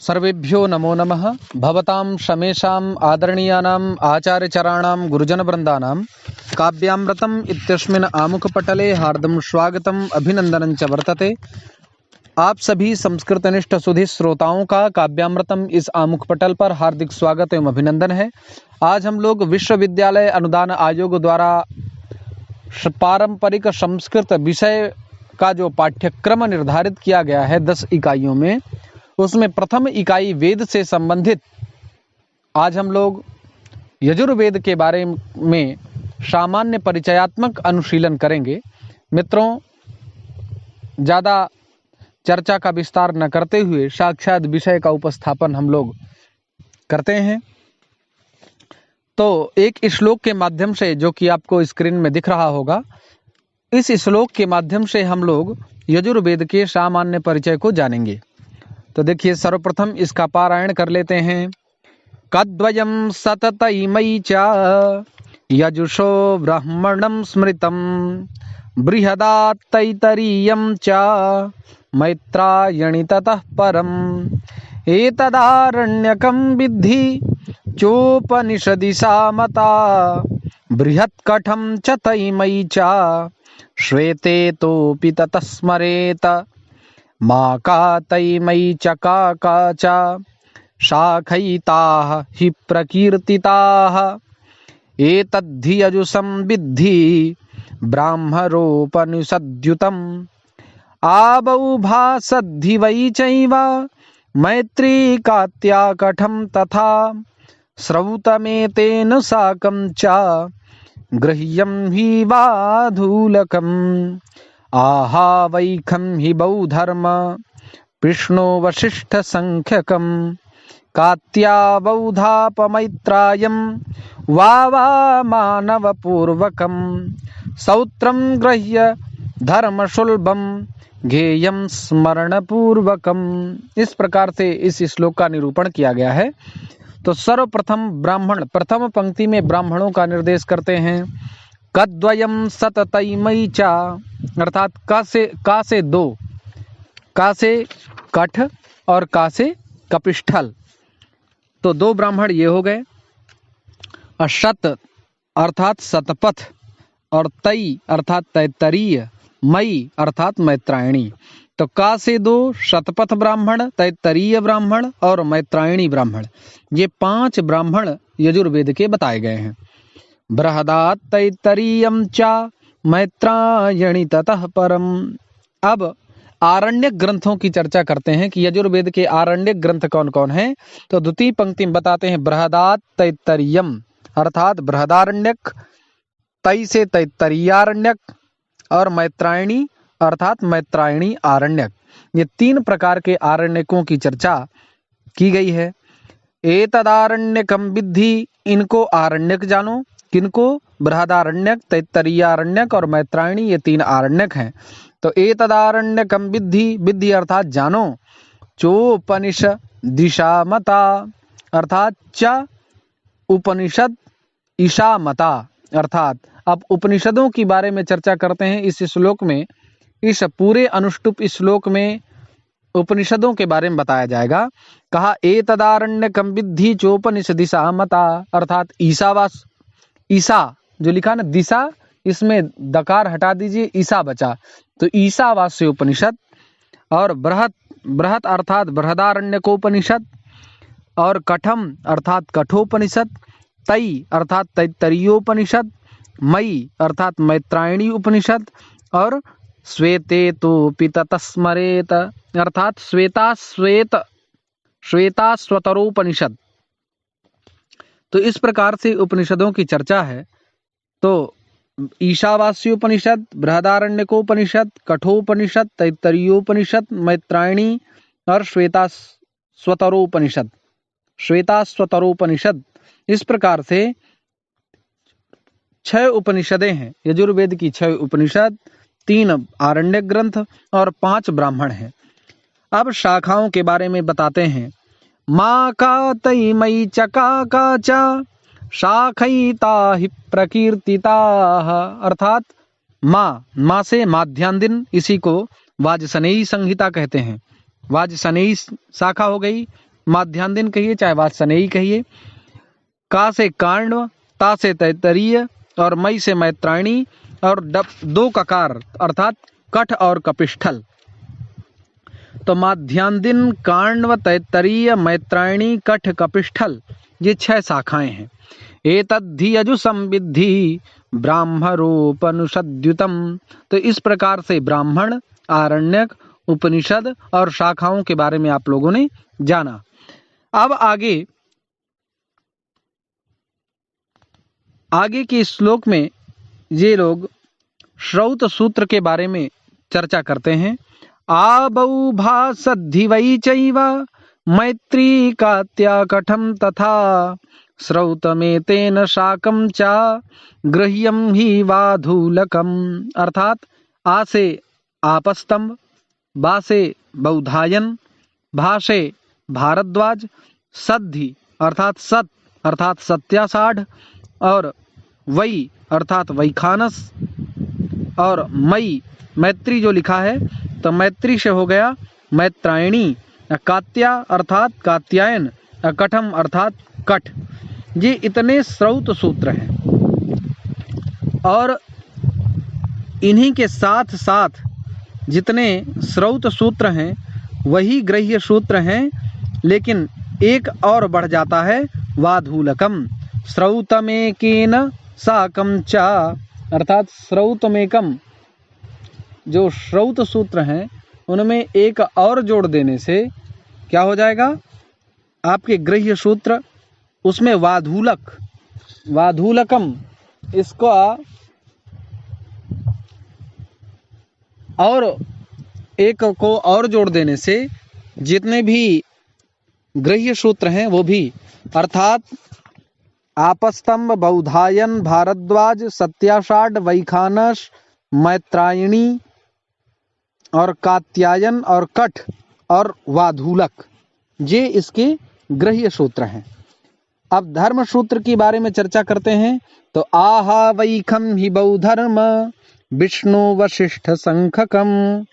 सर्वेभ्यो नमो नमः। भवतां शमेषाम् आदरणीयानाम् आचार्यचराणां गुरुजनवृन्दानां काव्यामृतम् इत्यस्मिन् आमुखपटले हार्दं स्वागतम् अभिनन्दनं च वर्तते। आप सभी संस्कृतनिष्ठ सुधी श्रोताओं का काव्यामृतम इस आमुखपटल पर हार्दिक स्वागत एवं अभिनंदन है। आज हम लोग विश्वविद्यालय अनुदान आयोग द्वारा पारंपरिक संस्कृत विषय का जो पाठ्यक्रम निर्धारित किया गया है 10 इकाइयों में, उसमें प्रथम इकाई वेद से संबंधित आज हम लोग यजुर्वेद के बारे में सामान्य परिचयात्मक अनुशीलन करेंगे। मित्रों, ज़्यादा चर्चा का विस्तार न करते हुए साक्षात विषय का उपस्थापन हम लोग करते हैं। तो एक श्लोक के माध्यम से, जो कि आपको स्क्रीन में दिख रहा होगा, इस श्लोक के माध्यम से हम लोग यजुर्वेद के सामान्य परिचय को जानेंगे। तो देखिए, सर्वप्रथम इसका पारायण कर लेते हैं। कद्वयं सततैमयी च यजुषो ब्राह्मणं स्मृतं बृहदात्तैतरीयं च मैत्रायणि ततः परम् एतदारण्यकं विद्धि चोपनिषदि सामता बृहत्कठं च तैमयी च श्वेते तोऽपि ततः स्मरेत मा का तैमयी च का च शाखैताः हि प्रकीर्तिताः एतद्धि यजुषं विद्धि ब्राह्मणोपनिषद्युतम् आबौ भासद्धि वै चैव मैत्री कात्याकठं तथा श्रौतमेतेन साकं च गृह्यं हि वाधूलकम् आहा वैखं हि बौधर्म कृष्णो वसिष्ठ संख्यकं कात्या बौधापमैत्रायं वावा मानवपूर्वकं सौत्रं गृह्य धर्मशुल्बं घेयं स्मरणपूर्वकम्। इस प्रकार से इस श्लोक का निरूपण किया गया है। तो सर्वप्रथम ब्राह्मण, प्रथम पंक्ति में ब्राह्मणों का निर्देश करते हैं। कद्वयं सततैमयी च, अर्थात का से दो, का से कठ और का से कपिष्ठल, तो दो ब्राह्मण ये हो गए। शत अर्थात शतपथ, और तई अर्थात तैत्तरीय, मई अर्थात मैत्रायणी। तो का से दो शतपथ ब्राह्मण, तैत्तरीय ब्राह्मण और मैत्रायणी ब्राह्मण, ये 5 ब्राह्मण यजुर्वेद के बताए गए हैं। बृहदात् तैत्तरीयं च मैत्रायणी ततः परम। अब आरण्यक ग्रंथों की चर्चा करते हैं कि यजुर्वेद के आरण्यक ग्रंथ कौन कौन हैं। तो द्वितीय पंक्ति में बताते हैं बृहदात् तैत्तरीयम अर्थात बृहदारण्यक, तै से तैत्तरीयारण्यक और मैत्रायणी अर्थात मैत्रायणी आरण्यक। ये 3 प्रकार के आरण्यकों की चर्चा की गई है। एतदारण्यकं विद्धि, इनको आरण्यक जानो। किनको? बृहदारण्यक, तैत्तरीयारण्यक और मैत्रायणी, ये 3 आरण्यक हैं। तो एतदारण्यकं विद्धि, विद्धि अर्थात जानो। चोपनिषद दिशा मता अर्थात च उपनिषद ईशा मता, अर्थात अब उपनिषदों के बारे में चर्चा करते हैं इस श्लोक में। इस पूरे अनुष्टुप श्लोक में उपनिषदों के बारे में बताया जाएगा। कहा एतदारण्यकं विद्धि चोपनिषदिशा मता, अर्थात ईशावास, ईसा जो लिखा ना दिशा, इसमें दकार हटा दीजिए, ईसा बचा, तो ईशावास्य उपनिषद। और बृहत अर्थात बृहदारण्यकोपनिषद, और कठम अर्थात कठोपनिषद, तई अर्थात तैत्तरीयोपनिषद, मई अर्थात मैत्रायणी उपनिषद, और श्वेते तोऽपि ततः स्मरेत अर्थात श्वेताश्वतरोपनिषद। तो इस प्रकार से उपनिषदों की चर्चा है। तो ईशावास्योपनिषद, बृहदारण्यकोपनिषद, कठोपनिषद, तैत्तरीयोपनिषद, मैत्रायणी और श्वेताश्वतरोपनिषद, इस प्रकार से 6 उपनिषदें हैं यजुर्वेद की। 6 उपनिषद, 3 आरण्यक ग्रंथ और 5 ब्राह्मण हैं। अब शाखाओं के बारे में बताते हैं। मा का तैमयी च का च शाखैता हि प्रकीर्तिताः, अर्थात माँ से माध्यान्दिन, इसी को वाजसनेयी संहिता कहते हैं। वाजसनेयी शाखा हो गई, माध्यान्दिन कहिए चाहे वात्सनेयी कहिए। का से कार्ण्व, ता से तैत्तरीय और मई से मैत्रायणी और दो ककार अर्थात कठ और कपिष्ठल। तो माध्यान्दिन, कार्ण्व, तैत्तरीय, मैत्रायणी, कठ, कपिष्ठल ये 6 शाखाएं हैं। एतद्धि यजु संविद्धि ब्राह्मणोपनिषद्युतम। तो इस प्रकार से ब्राह्मण, आरण्यक, उपनिषद और शाखाओं के बारे में आप लोगों ने जाना। अब आगे के श्लोक में ये लोग श्रौत सूत्र के बारे में चर्चा करते हैं। आबौ भासद्धि वै चैव मैत्री कात्या कठम तथा श्रौतमेतेन शाकम चा गृह्यम ही वाधूलकम। अर्थात आ से आपस्तंभ, बा से बौधायन, भा से भारद्वाज, सद्धि अर्थात सत अर्थात सत्यासाढ़ और वई अर्थात वैखानस और मई मैत्री जो लिखा है तो मैत्री से हो गया मैत्रायणी, कात्या अर्थात कात्यायन, कठम अर्थात कठ। ये इतने श्रौत सूत्र हैं और इन्हीं के साथ साथ जितने श्रौत सूत्र हैं वही ग्रह्य सूत्र हैं, लेकिन एक और बढ़ जाता है वाधूलकम। श्रौतमेकेन साकम चा अर्थात श्रौतमेकम जो श्रौत सूत्र हैं उनमें एक और जोड़ देने से क्या हो जाएगा आपके गृह्य सूत्र, उसमें वाधूलकम इसका और एक को और जोड़ देने से जितने भी गृह्य सूत्र हैं वो भी अर्थात आपस्तंभ, बौधायन, भारद्वाज, सत्यासाढ़, वैखानस, मैत्रायणी और कात्यायन और कठ और वाधूलक ये इसके गृह्य सूत्र हैं। अब धर्म सूत्र के बारे में चर्चा करते हैं। तो आहा वैखम हि बौधर्म विष्णु वशिष्ठ संखकम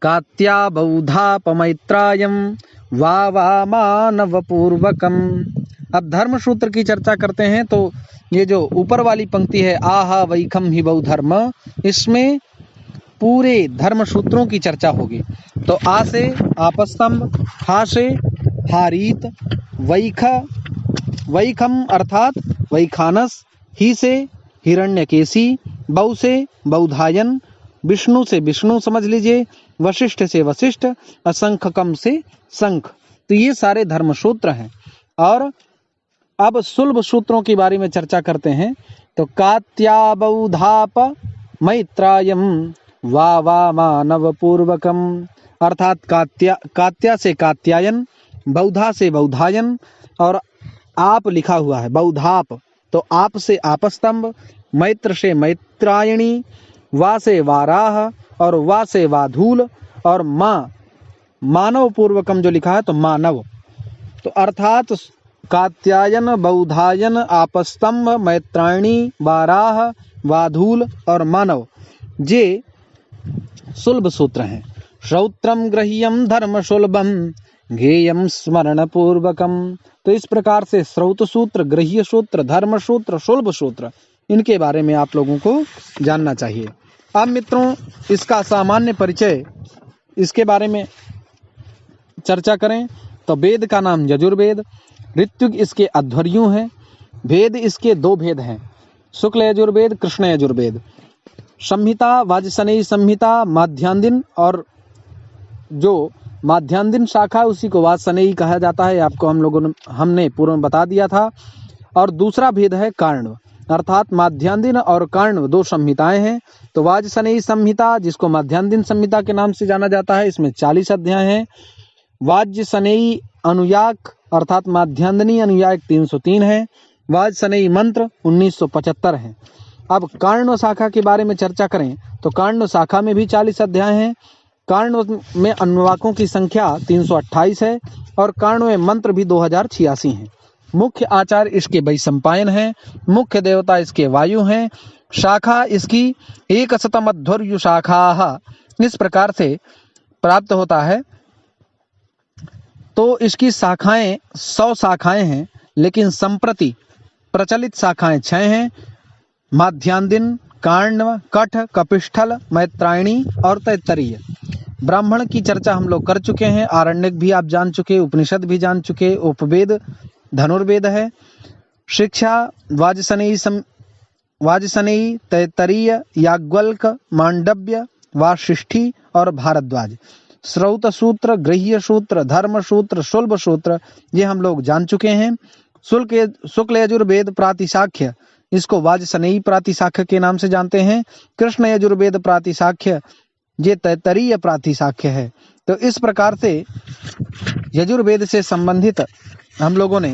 कात्या बौधाप मैत्रायम वा मानव पूर्वकम। अब धर्म सूत्र की चर्चा करते हैं तो ये जो ऊपर वाली पंक्ति है आहा वैखम हि बौधर्म, इसमें पूरे धर्म सूत्रों की चर्चा होगी। तो आ से आपस्तंभ, हा से हारीत, वैखम अर्थात वैखानस, ही से हिरण्यकेशी, बौ से बौधायन, विष्णु से विष्णु समझ लीजिए, वशिष्ठ से वशिष्ठ, असंख्यकम से संख। तो ये सारे धर्म सूत्र हैं। और अब सुलभ सूत्रों के बारे में चर्चा करते हैं। तो कात्या बौधाप मैत्रायम वा मानव पूर्वकम अर्थात कात्या से कात्यायन, बौधा से बौधायन और आप लिखा हुआ है बौधाप, तो आप से आपस्तंभ, मैत्र से मैत्रायणी, वा से वाराह और वा से वाधूल और मानव पूर्वकम जो लिखा है तो मानव। तो अर्थात कात्यायन, बौधायन, आपस्तंभ, मैत्रायणी, वाराह, वाधूल और मानव ये सुलभ सूत्र हैं। श्रौत्रम गृह्यम धर्म सुलभम ज्ञेयम स्मरण पूर्वकम। तो इस प्रकार से श्रौत सूत्र, गृह्य सूत्र, धर्म सूत्र, सुलभ सूत्र, इनके बारे में आप लोगों को जानना चाहिए। अब मित्रों इसका सामान्य परिचय, इसके बारे में चर्चा करें तो वेद का नाम यजुर्वेद, ऋत्विक इसके अध्वर्यु हैं, वेद इसके 2 भेद हैं, शुक्ल यजुर्वेद, कृष्ण यजुर्वेद। संहिता वाजसनेयी संहिता माध्यान्दिन, और जो माध्यान्दिन शाखा उसी को वाजसनेयी कहा जाता है, आपको हमने पूर्व बता दिया था। और दूसरा भेद है कार्ण्व, अर्थात माध्यान्दिन और कार्ण्व 2 संहिताएं हैं। तो वाजसनेयी संहिता जिसको माध्यान्दिन संहिता के नाम से जाना जाता है, इसमें 40 अध्याय हैं। वाजसनेयी अनुयाक अर्थात माध्यान्दिनी अनुयायक 303 है। वाजसनेयी मंत्र 1975 हैं। अब कार्ण्व शाखा के बारे में चर्चा करें तो कार्ण्व शाखा में भी 40 अध्याय हैं। कार्ण्व में अनुवाकों की संख्या 328 है और कार्ण्व में मंत्र भी 2086 हैं। मुख्य आचार्य इसके वैशंपायन हैं, मुख्य देवता इसके वायु हैं। शाखा इसकी 100 अध्वर्यु शाखा इस प्रकार से प्राप्त होता है। तो इसकी शाखाएं 100 शाखाएं हैं, लेकिन संप्रति प्रचलित शाखाएं 6 हैं। माध्यान्दिन, काण्व, कठ, कपिष्ठल, मैत्रायणी और तैत्तरीय। ब्राह्मण की चर्चा हम लोग कर चुके हैं, आरण्यक भी आप जान चुके, उपनिषद भी जान चुके, उपवेद धनुर्वेद है। शिक्षा वाजसनेयी, तैत्तरीय, याज्ञवल्क, मांडव्य, वाशिष्ठी और भारद्वाज। श्रौत सूत्र, गृह्य सूत्र, धर्म सूत्र, शुल्ब सूत्र ये हम लोग जान चुके हैं। शुक्ल यजुर्वेद प्रातिशाख्य, इसको वाजसनेयी प्रातिशाख्य के नाम से जानते हैं। कृष्ण यजुर्वेद प्रातिशाख्य ये तैत्तरीय प्रातिशाख्य है। तो इस प्रकार से यजुर्वेद से संबंधित हम लोगों ने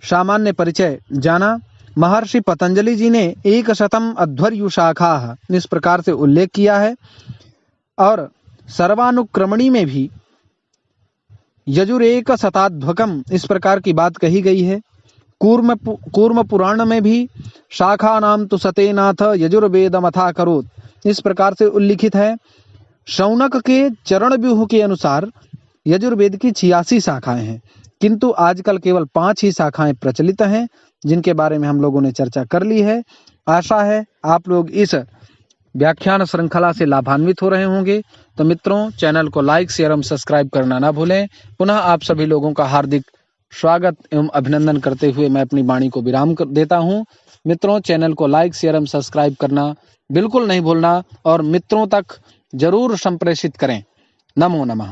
सामान्य परिचय जाना। महर्षि पतंजलि जी ने 100 अध्वर्यु शाखा इस प्रकार से उल्लेख किया है, और सर्वानुक्रमणी में भी यजुरेक शताध्वकम इस प्रकार की बात कही गई है। कूर्म पुराण में भी शाखा नाम तो सतेनाथ यजुर्वेदमथा करोत इस प्रकार से उल्लिखित है। शौनक के चरण व्यूह के अनुसार यजुर्वेद की 86 शाखाएं हैं, किंतु आजकल केवल 5 ही शाखाएं प्रचलित हैं, जिनके बारे में हम लोगों ने चर्चा कर ली है। आशा है आप लोग इस व्याख्यान श्रृंखला से लाभान्वित हो रहे होंगे। तो मित्रों, चैनल को लाइक, शेयर एवं सब्सक्राइब करना ना भूलें। पुनः आप सभी लोगों का हार्दिक स्वागत एवं अभिनंदन करते हुए मैं अपनी वाणी को विराम कर देता हूं। मित्रों, चैनल को लाइक, शेयर एवं सब्सक्राइब करना बिल्कुल नहीं भूलना और मित्रों तक जरूर संप्रेषित करें। नमो नमः।